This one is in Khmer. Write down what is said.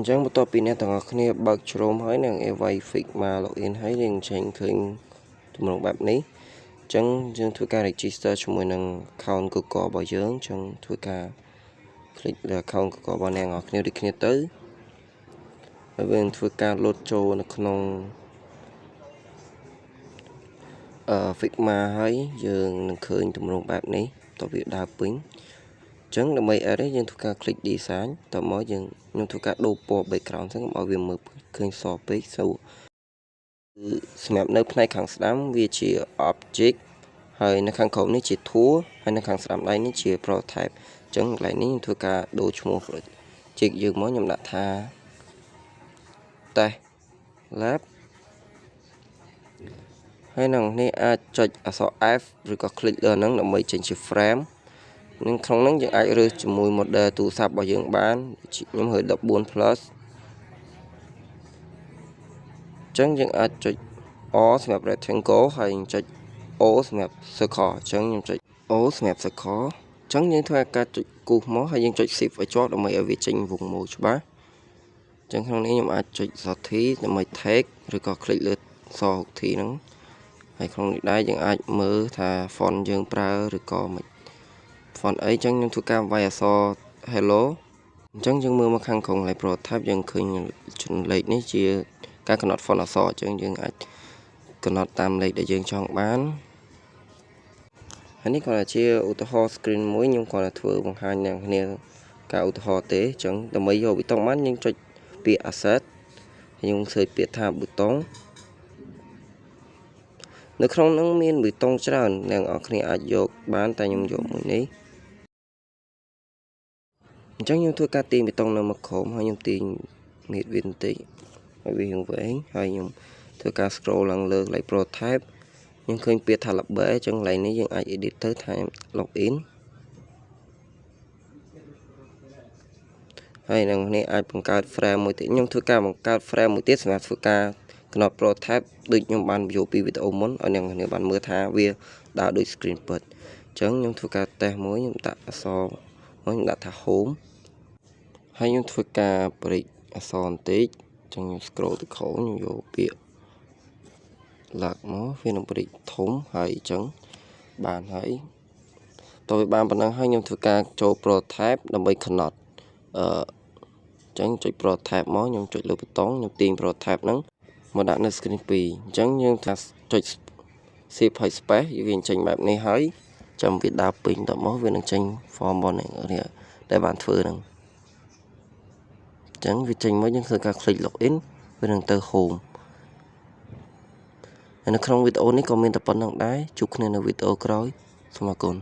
Chẳng một tập này thằng kia bật Chrome hỏi nàng Evay Figma login hay liền trên kênh tụi mìnhแบบนี้chẳng thưa ca register cho mình năng account của cọ bảo dưỡng chẳng thưa ca click là account của cọ bảo nàng ngọt nếu đi kia tới ở bên thưa ca load cho nó không Figma hay dương năng khơi tụi mìnhแบบนี้tập việc đa pính chẳng là mấy ở đấy nhưng thưa ca click đi sáng tập mới dương nhưng thưa ca đồ bộ background sáng bảo việc mở kênh so page sau Snap នៅផ្នែកខាងស្ដាំវាជា object ហើយនៅខាងក្រោមនេះជា tool ហើយនៅខាងស្ដាំដៃនេះជា prototype អញ្ចឹងកន្លែងនេះខ្ញុំធ្វើការដូរឈ្មោះ project យើងមកខ្ញុំដាក់ថា test lab ហើយនៅនេះអាចចុចអក្សរ F ឬក៏ click លើហ្នឹងដើម្បីចេញជា frame នឹងក្នុងហ្នឹងយើងអាចរើសជាមួយ model ទូរស័ព្ទរបស់យើងបានខ្ញុំរើស14 plus អញ្ចឹងយើងអាចចុច O សម្រាប់ rectangle ហើយចុច O សម្រាប់ circle អញ្ចឹងខ្ញុំចុច O សម្រាប់ circle អញ្ចឹងយើងធ្វើការចុចគូសមកហើយយើងចុច shift ឲ្យជាប់ដើម្បីឲ្យវាចេញវងមូលច្បាស់អញ្ចឹងក្នុងនេះខ្ញុំអាចចុច sorty ដើម្បី take ឬក៏ click លើ sorty ហ្នឹងហើយក្នុងនេះដែរយើងអាចមើលថា font យើងប្រើឬក៏មិន font អីអញ្ចឹងខ្ញុំធ្វើការវាយអក្សរ hello អញ្ចឹងយើងមើលមកខាងក្រោម like prototype យើងឃើញចំណលេខនេះជាការកំណត់ font អក្សរអញ្ចឹងយើងអាចកំណត់តាមលេខដែលយើងចង់បានហើយនេះគាត់ជាឧទាហរណ៍ screen មួយខ្ញុំគាត់ធ្វើបង្ហាញអ្នកគ្នាការឧទាហរណ៍ទេអញ្ចឹងដើម្បីយកប៊ូតុងបានយើងចុចពាក្យ asset ហើយយើងសើចពាក្យថាប៊ូតុងនៅក្នុងនោះមានប៊ូតុងច្រើនអ្នកនរគ្នាអាចយកបានតែខ្ញុំយកមួយនេះអញ្ចឹងខ្ញុំធ្វើការទាញប៊ូតុងនៅមកក្រោមហើយខ្ញុំទាញមេតវាបន្តិចហើយវាវែងហើយខ្ញុំធ្វើការ scroll ឡើងលើ like prototype យើងឃើញពាក្យថា label អញ្ចឹងកន្លែងនេះយើងអាច edit ទៅថា login ហើយនឹងនេះអាចបង្កើត frame មួយទៀតខ្ញុំធ្វើការបង្កើត frame មួយទៀតសម្រាប់ធ្វើការកំណត់ prototype ដូចខ្ញុំបានយកពីវីដេអូមុនឲ្យអ្នកគ្នាបានមើលថាវាដើរដូច screen ពិតអញ្ចឹងខ្ញុំធ្វើការ test មួយខ្ញុំដាក់អក្សរខ្ញុំដាក់ថា home ហើយខ្ញុំធ្វើការបរិចអក្សរបន្តិចអញ្ចឹងខ្ញុំ scroll ទៅក្រោមខ្ញុំយកពាក្យឡាក់មកវានឹងបរិចធំហើយអញ្ចឹងបានហើយតើវាបានប៉ុណ្ណឹងហើយខ្ញុំធ្វើការចូល prototype ដើម្បី connect អញ្ចឹងចុច prototype មកខ្ញុំចុចលើប៊ូតុងខ្ញុំទាញ prototype ហ្នឹងមកដាក់នៅ screen 2អញ្ចឹងយើងថាចុច shift ហើយ space វាចេញបែបនេះហើយចាំវាដើរពេញទៅមកវានឹងចេញ form របស់អ្នកដែលបានធ្វើហ្នឹងអញ្ចឹងវាចេញមកយើងធ្វើការ click login វានឹងទៅ home ហើយនៅក្នុងវីដេអូនេះក៏មានតែប៉ុណ្្នឹងដែរជួបគ្នានៅវីដេអូក្រោយសូមអរគុណ